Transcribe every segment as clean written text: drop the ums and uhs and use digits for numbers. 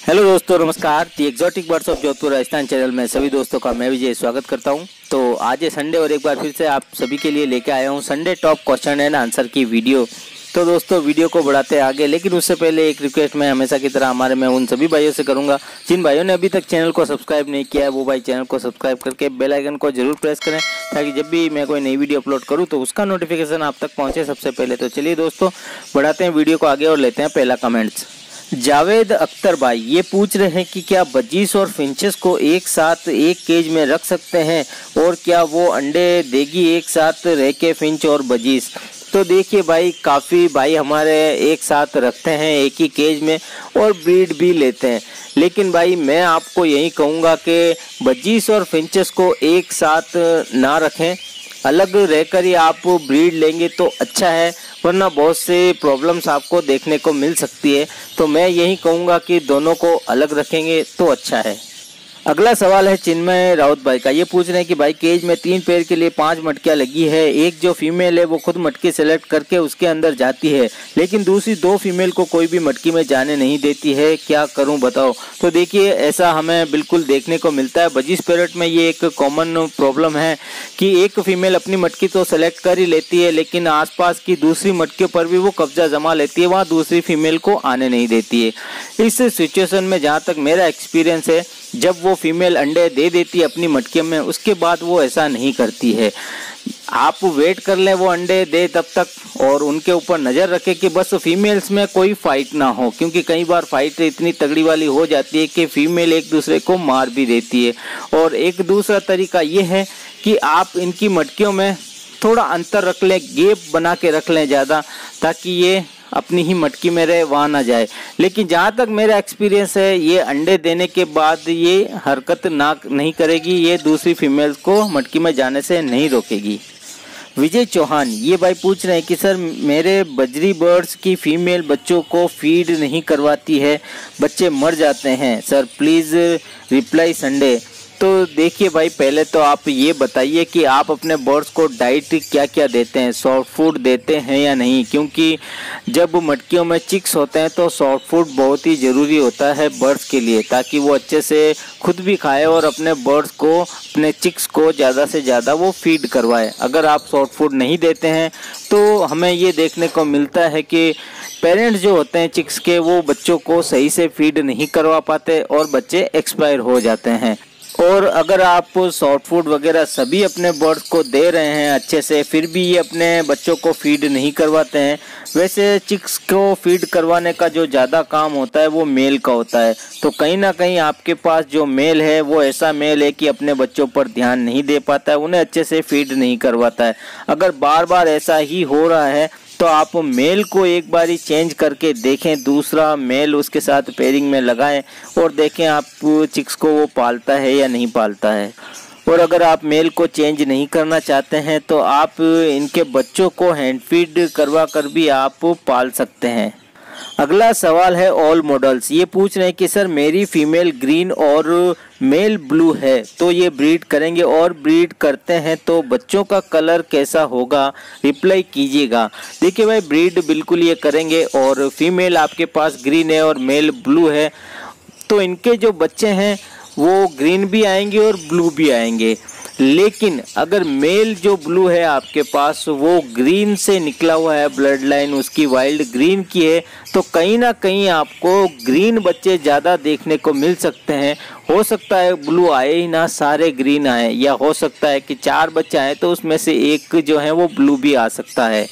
Hello दोस्तों, नमस्कार। The exotic birds of Jodhpur Rajasthan channel में सभी दोस्तों का मैं विजय स्वागत करता हूं। तो आज है संडे और एक बार फिर से आप सभी के लिए लेके आया हूं Sunday top question and answer की वीडियो। तो दोस्तों वीडियो को बढ़ाते आगे, लेकिन उससे पहले एक रिक्वेस्ट मैं हमेशा की तरह मैं उन सभी भाइयों से करूंगा जिन भाइयों ने अभी तक चैनल को सब्सक्राइब नहीं किया है, वो भाई चैनल को सब्सक्राइब करके बेल आइकन को जरूर प्रेस करें ताकि जब भी मैं कोई नई वीडियो अपलोड करूं तो उसका नोटिफिकेशन आप तक पहुंचे सबसे पहले। तो चलिए दोस्तों बढ़ाते हैं वीडियो को आगे और लेते हैं पहला कमेंट्स। जावेद अख्तर भाई ये पूछ रहे हैं कि क्या बजीस और फिंचेस को एक साथ एक केज में रख सकते हैं और क्या वो अंडे देगी एक साथ रह के, फिंच और बजीस। तो देखिए भाई, काफ़ी भाई हमारे एक साथ रखते हैं एक ही केज में और ब्रीड भी लेते हैं, लेकिन भाई मैं आपको यही कहूँगा कि बजीस और फिंचेस को एक साथ ना रखें, अलग रहकर ही आप ब्रीड लेंगे तो अच्छा है, वरना बहुत से प्रॉब्लम्स आपको देखने को मिल सकती है। तो मैं यही कहूँगा कि दोनों को अलग रखेंगे तो अच्छा है। अगला सवाल है चिन्मय राउत भाई का। ये पूछ रहे हैं कि भाई केज में 3 पेड़ के लिए 5 मटकियाँ लगी है, एक जो फीमेल है वो खुद मटकी सेलेक्ट करके उसके अंदर जाती है, लेकिन दूसरी 2 फीमेल को कोई भी मटकी में जाने नहीं देती है, क्या करूं बताओ। तो देखिए ऐसा हमें बिल्कुल देखने को मिलता है। बजीस पैरेट में ये एक कॉमन प्रॉब्लम है कि एक फीमेल अपनी मटकी तो सेलेक्ट कर ही लेती है, लेकिन आसपास की दूसरी मटकियों पर भी वो कब्जा जमा लेती है, वहाँ दूसरी फीमेल को आने नहीं देती है। इस सिचुएशन में जहाँ तक मेरा एक्सपीरियंस है, जब वो फीमेल अंडे दे देती है अपनी मटकियों में, उसके बाद वो ऐसा नहीं करती है। आप वेट कर लें वो अंडे दे तब तक, और उनके ऊपर नज़र रखें कि बस फीमेल्स में कोई फाइट ना हो, क्योंकि कई बार फाइट इतनी तगड़ी वाली हो जाती है कि फीमेल एक दूसरे को मार भी देती है। और एक दूसरा तरीका ये है कि आप इनकी मटकियों में थोड़ा अंतर रख लें, गैप बना के रख लें ज़्यादा, ताकि ये अपनी ही मटकी में रहे, वहाँ ना जाए। लेकिन जहाँ तक मेरा एक्सपीरियंस है, ये अंडे देने के बाद ये हरकत नहीं करेगी, ये दूसरी फीमेल्स को मटकी में जाने से नहीं रोकेगी। विजय चौहान ये भाई पूछ रहे हैं कि सर मेरे बजरी बर्ड्स की फीमेल बच्चों को फीड नहीं करवाती है, बच्चे मर जाते हैं सर, प्लीज़ रिप्लाई संडे। तो देखिए भाई, पहले तो आप ये बताइए कि आप अपने बर्ड्स को डाइट क्या क्या देते हैं, सॉफ्ट फूड देते हैं या नहीं, क्योंकि जब मटकियों में चिक्स होते हैं तो सॉफ्ट फूड बहुत ही ज़रूरी होता है बर्ड्स के लिए, ताकि वो अच्छे से खुद भी खाए और अपने बर्ड्स को, अपने चिक्स को ज़्यादा से ज़्यादा वो फीड करवाए। अगर आप सॉफ्ट फूड नहीं देते हैं तो हमें ये देखने को मिलता है कि पेरेंट्स जो होते हैं चिक्स के, वो बच्चों को सही से फीड नहीं करवा पाते और बच्चे एक्सपायर हो जाते हैं। और अगर आप सॉफ्ट फूड वगैरह सभी अपने बर्ड्स को दे रहे हैं अच्छे से, फिर भी ये अपने बच्चों को फीड नहीं करवाते हैं, वैसे चिक्स को फीड करवाने का जो ज़्यादा काम होता है वो मेल का होता है। तो कहीं ना कहीं आपके पास जो मेल है वो ऐसा मेल है कि अपने बच्चों पर ध्यान नहीं दे पाता है, उन्हें अच्छे से फीड नहीं करवाता है। अगर बार बार ऐसा ही हो रहा है तो आप मेल को एक बारी चेंज करके देखें, दूसरा मेल उसके साथ पेयरिंग में लगाएं और देखें आप चिक्स को वो पालता है या नहीं पालता है। और अगर आप मेल को चेंज नहीं करना चाहते हैं तो आप इनके बच्चों को हैंड फीड करवा कर भी आप पाल सकते हैं। अगला सवाल है ऑल मॉडल्स। ये पूछ रहे हैं कि सर मेरी फीमेल ग्रीन और मेल ब्लू है, तो ये ब्रीड करेंगे, और ब्रीड करते हैं तो बच्चों का कलर कैसा होगा, रिप्लाई कीजिएगा। देखिए भाई, ब्रीड बिल्कुल ये करेंगे, और फीमेल आपके पास ग्रीन है और मेल ब्लू है, तो इनके जो बच्चे हैं वो ग्रीन भी आएंगे और ब्लू भी आएंगे। लेकिन अगर मेल जो ब्लू है आपके पास वो ग्रीन से निकला हुआ है, ब्लड लाइन उसकी वाइल्ड ग्रीन की है, तो कहीं ना कहीं आपको ग्रीन बच्चे ज़्यादा देखने को मिल सकते हैं। हो सकता है ब्लू आए ही ना, सारे ग्रीन आए, या हो सकता है कि 4 बच्चे आए तो उसमें से एक जो है वो ब्लू भी आ सकता है।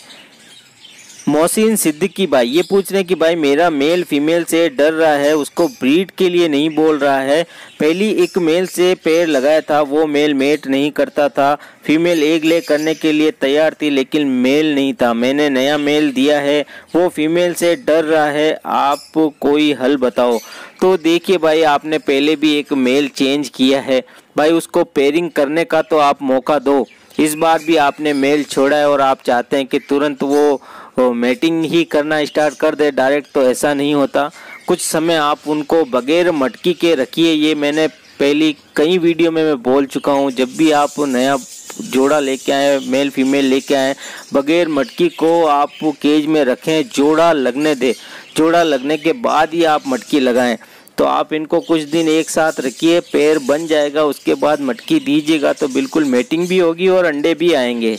मोहसिन सिद्दीकी भाई ये पूछ रहे हैं कि भाई मेरा मेल फीमेल से डर रहा है, उसको ब्रीड के लिए नहीं बोल रहा है। पहली एक मेल से पेड़ लगाया था, वो मेल मेट नहीं करता था, फीमेल एग ले करने के लिए तैयार थी लेकिन मेल नहीं था। मैंने नया मेल दिया है, वो फीमेल से डर रहा है, आप कोई हल बताओ। तो देखिए भाई, आपने पहले भी एक मेल चेंज किया है भाई, उसको पेयरिंग करने का तो आप मौका दो। इस बार भी आपने मेल छोड़ा है और आप चाहते हैं कि तुरंत वो मेटिंग ही करना स्टार्ट कर दे डायरेक्ट, तो ऐसा नहीं होता। कुछ समय आप उनको बगैर मटकी के रखिए। ये मैंने पहली कई वीडियो में मैं बोल चुका हूँ, जब भी आप नया जोड़ा लेके आए, मेल फीमेल लेके आए, बगैर मटकी को आप केज में रखें, जोड़ा लगने दे, जोड़ा लगने के बाद ही आप मटकी लगाएं। तो आप इनको कुछ दिन एक साथ रखिए, पेयर बन जाएगा, उसके बाद मटकी दीजिएगा तो बिल्कुल मेटिंग भी होगी और अंडे भी आएंगे।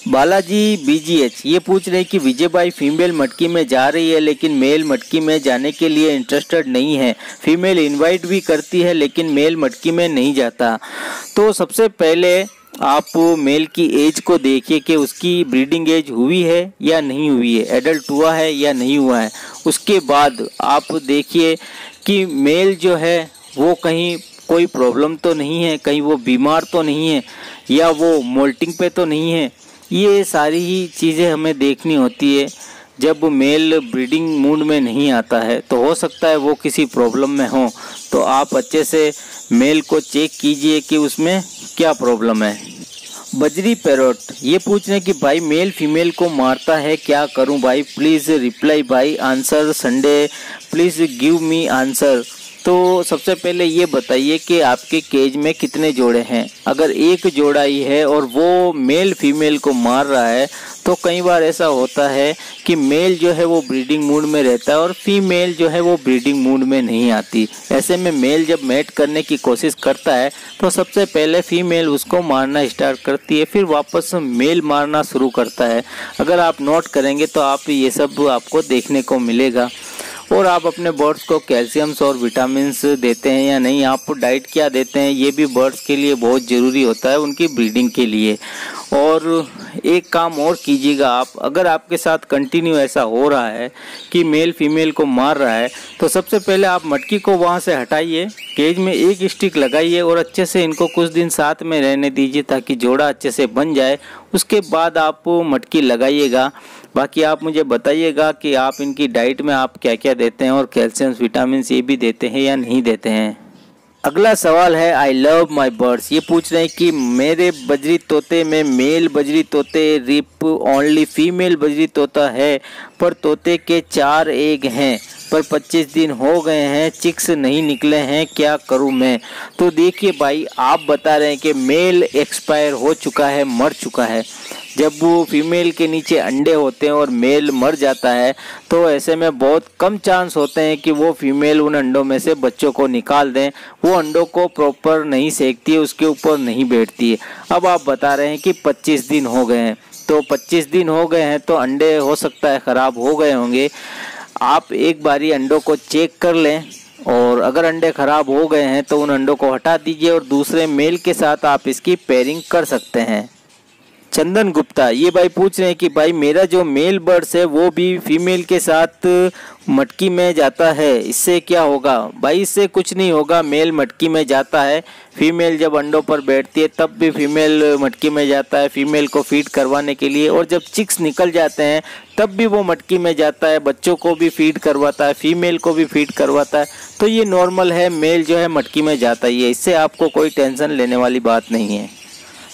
बालाजी BGH ये पूछ रहे हैं कि विजय भाई फीमेल मटकी में जा रही है लेकिन मेल मटकी में जाने के लिए इंटरेस्टेड नहीं है, फीमेल इनवाइट भी करती है लेकिन मेल मटकी में नहीं जाता। तो सबसे पहले आप मेल की एज को देखिए कि उसकी ब्रीडिंग एज हुई है या नहीं हुई है, एडल्ट हुआ है या नहीं हुआ है। उसके बाद आप देखिए कि मेल जो है वो कहीं कोई प्रॉब्लम तो नहीं है, कहीं वो बीमार तो नहीं है या वो मोल्टिंग पे तो नहीं है। ये सारी ही चीज़ें हमें देखनी होती है। जब मेल ब्रीडिंग मूड में नहीं आता है तो हो सकता है वो किसी प्रॉब्लम में हो, तो आप अच्छे से मेल को चेक कीजिए कि उसमें क्या प्रॉब्लम है। बजरी पैरोट ये पूछ रहे हैं कि भाई मेल फीमेल को मारता है, क्या करूं भाई, प्लीज़ रिप्लाई भाई, answer Sunday, please give me answer. तो सबसे पहले ये बताइए कि आपके केज में कितने जोड़े हैं। अगर एक जोड़ा ही है और वो मेल फीमेल को मार रहा है तो कई बार ऐसा होता है कि मेल जो है वो ब्रीडिंग मूड में रहता है और फीमेल जो है वो ब्रीडिंग मूड में नहीं आती। ऐसे में मेल जब मैट करने की कोशिश करता है तो सबसे पहले फीमेल उसको मारना स्टार्ट करती है, फिर वापस मेल मारना शुरू करता है। अगर आप नोट करेंगे तो आप ये सब आपको देखने को मिलेगा। और आप अपने बर्ड्स को कैल्शियम्स और विटामिन्स देते हैं या नहीं, आप डाइट क्या देते हैं, ये भी बर्ड्स के लिए बहुत ज़रूरी होता है उनकी ब्रीडिंग के लिए। और एक काम और कीजिएगा आप, अगर आपके साथ कंटिन्यू ऐसा हो रहा है कि मेल फीमेल को मार रहा है तो सबसे पहले आप मटकी को वहाँ से हटाइए, केज में एक स्टिक लगाइए और अच्छे से इनको कुछ दिन साथ में रहने दीजिए ताकि जोड़ा अच्छे से बन जाए। उसके बाद आप मटकी लगाइएगा। बाकी आप मुझे बताइएगा कि आप इनकी डाइट में आप क्या क्या देते हैं और कैल्शियम्स विटामिन्स ये भी देते हैं या नहीं देते हैं। अगला सवाल है आई लव माई बर्ड्स ये पूछ रहे हैं कि मेरे बजरी तोते में मेल बजरी तोते रिप ओनली फीमेल बजरी तोता है, पर तोते के 4 एग हैं, पर 25 दिन हो गए हैं, चिक्स नहीं निकले हैं, क्या करूं मैं। तो देखिए भाई, आप बता रहे हैं कि मेल एक्सपायर हो चुका है, मर चुका है। जब वो फीमेल के नीचे अंडे होते हैं और मेल मर जाता है तो ऐसे में बहुत कम चांस होते हैं कि वो फीमेल उन अंडों में से बच्चों को निकाल दें। वो अंडों को प्रॉपर नहीं सेकती है, उसके ऊपर नहीं बैठती है। अब आप बता रहे हैं कि 25 दिन हो गए हैं, तो 25 दिन हो गए हैं तो अंडे हो सकता है ख़राब हो गए होंगे। आप एक बारी अंडों को चेक कर लें और अगर अंडे ख़राब हो गए हैं तो उन अंडों को हटा दीजिए और दूसरे मेल के साथ आप इसकी पेयरिंग कर सकते हैं। चंदन गुप्ता ये भाई पूछ रहे हैं कि भाई मेरा जो मेल बर्ड्स है वो भी फीमेल के साथ मटकी में जाता है, इससे क्या होगा। भाई इससे कुछ नहीं होगा, मेल मटकी में जाता है, फीमेल जब अंडों पर बैठती है तब भी फीमेल मटकी में जाता है फीमेल को फीड करवाने के लिए, और जब चिक्स निकल जाते हैं तब भी वो मटकी में जाता है, बच्चों को भी फीड करवाता है, फीमेल को भी फीड करवाता है। तो ये नॉर्मल है, मेल जो है मटकी में जाता ही है, इससे आपको कोई टेंशन लेने वाली बात नहीं है।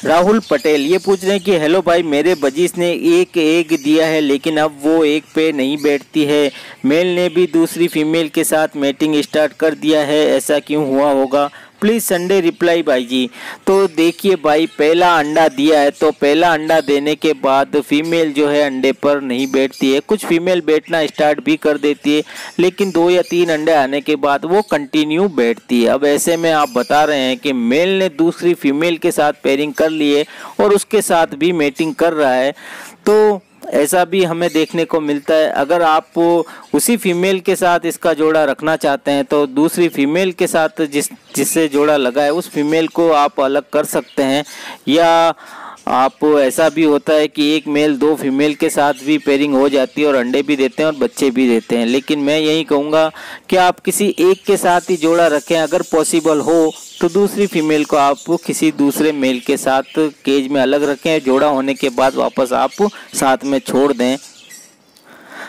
राहुल पटेल ये पूछ रहे हैं कि हेलो भाई, मेरे बजीज ने एक एग दिया है लेकिन अब वो एग पे नहीं बैठती है, मेल ने भी दूसरी फीमेल के साथ मैटिंग स्टार्ट कर दिया है, ऐसा क्यों हुआ होगा, प्लीज़ संडे रिप्लाई भाई जी। तो देखिए भाई, पहला अंडा दिया है तो पहला अंडा देने के बाद फीमेल जो है अंडे पर नहीं बैठती है, कुछ फीमेल बैठना स्टार्ट भी कर देती है लेकिन 2 या 3 अंडे आने के बाद वो कंटिन्यू बैठती है। अब ऐसे में आप बता रहे हैं कि मेल ने दूसरी फीमेल के साथ पेयरिंग कर ली है और उसके साथ भी मैटिंग कर रहा है, तो ऐसा भी हमें देखने को मिलता है। अगर आप उसी फीमेल के साथ इसका जोड़ा रखना चाहते हैं तो दूसरी फीमेल के साथ जिससे जोड़ा लगा है उस फीमेल को आप अलग कर सकते हैं, या आप ऐसा भी होता है कि एक मेल 2 फीमेल के साथ भी पेयरिंग हो जाती है और अंडे भी देते हैं और बच्चे भी देते हैं। लेकिन मैं यही कहूँगा कि आप किसी एक के साथ ही जोड़ा रखें, अगर पॉसिबल हो तो दूसरी फीमेल को आप किसी दूसरे मेल के साथ केज में अलग रखें, जोड़ा होने के बाद वापस आप साथ में छोड़ दें।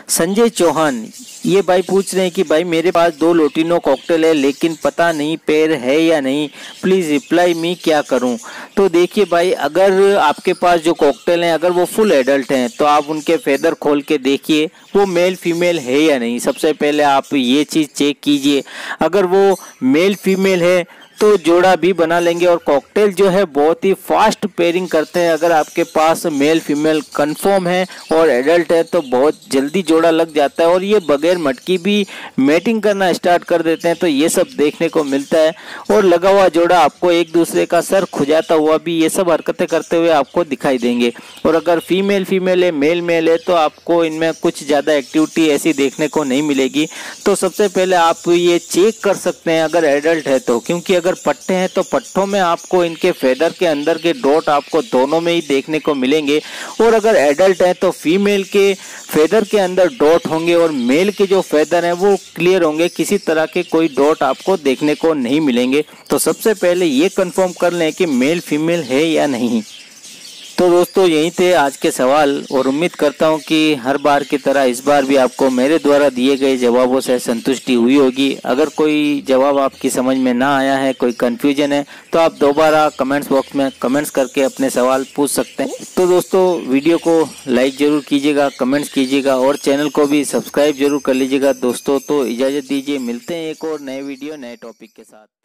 संजय चौहान ये भाई पूछ रहे हैं कि भाई मेरे पास 2 लोटिनो कॉकटेल है लेकिन पता नहीं पेयर है या नहीं, प्लीज़ रिप्लाई मी, क्या करूं। तो देखिए भाई, अगर आपके पास जो कॉकटेल हैं अगर वो फुल एडल्ट हैं तो आप उनके फेदर खोल के देखिए वो मेल फीमेल है या नहीं। सबसे पहले आप ये चीज़ चेक कीजिए, अगर वो मेल फीमेल है तो जोड़ा भी बना लेंगे। और कॉकटेल जो है बहुत ही फास्ट पेयरिंग करते हैं। अगर आपके पास मेल फीमेल कंफर्म है और एडल्ट है तो बहुत जल्दी जोड़ा लग जाता है और ये बगैर मटकी भी मेटिंग करना स्टार्ट कर देते हैं। तो ये सब देखने को मिलता है। और लगा हुआ जोड़ा आपको एक दूसरे का सर खुजाता हुआ भी ये सब हरकतें करते हुए आपको दिखाई देंगे। और अगर फीमेल फीमेल है मेल मेल है तो आपको इनमें कुछ ज़्यादा एक्टिविटी ऐसी देखने को नहीं मिलेगी। तो सबसे पहले आप ये चेक कर सकते हैं अगर एडल्ट है तो, क्योंकि अगर पट्टे हैं तो पट्टों में आपको इनके फेदर के अंदर के डॉट आपको दोनों में ही देखने को मिलेंगे। और अगर एडल्ट है तो फीमेल के फेदर के अंदर डॉट होंगे और मेल के जो फेदर हैं वो क्लियर होंगे, किसी तरह के कोई डॉट आपको देखने को नहीं मिलेंगे। तो सबसे पहले ये कंफर्म कर लें कि मेल फीमेल है या नहीं। तो दोस्तों यही थे आज के सवाल और उम्मीद करता हूं कि हर बार की तरह इस बार भी आपको मेरे द्वारा दिए गए जवाबों से संतुष्टि हुई होगी। अगर कोई जवाब आपकी समझ में ना आया है, कोई कंफ्यूजन है, तो आप दोबारा कमेंट्स बॉक्स में कमेंट्स करके अपने सवाल पूछ सकते हैं। तो दोस्तों वीडियो को लाइक जरूर कीजिएगा, कमेंट्स कीजिएगा और चैनल को भी सब्सक्राइब जरूर कर लीजिएगा दोस्तों। तो इजाज़त दीजिए, मिलते हैं एक और नए वीडियो नए टॉपिक के साथ।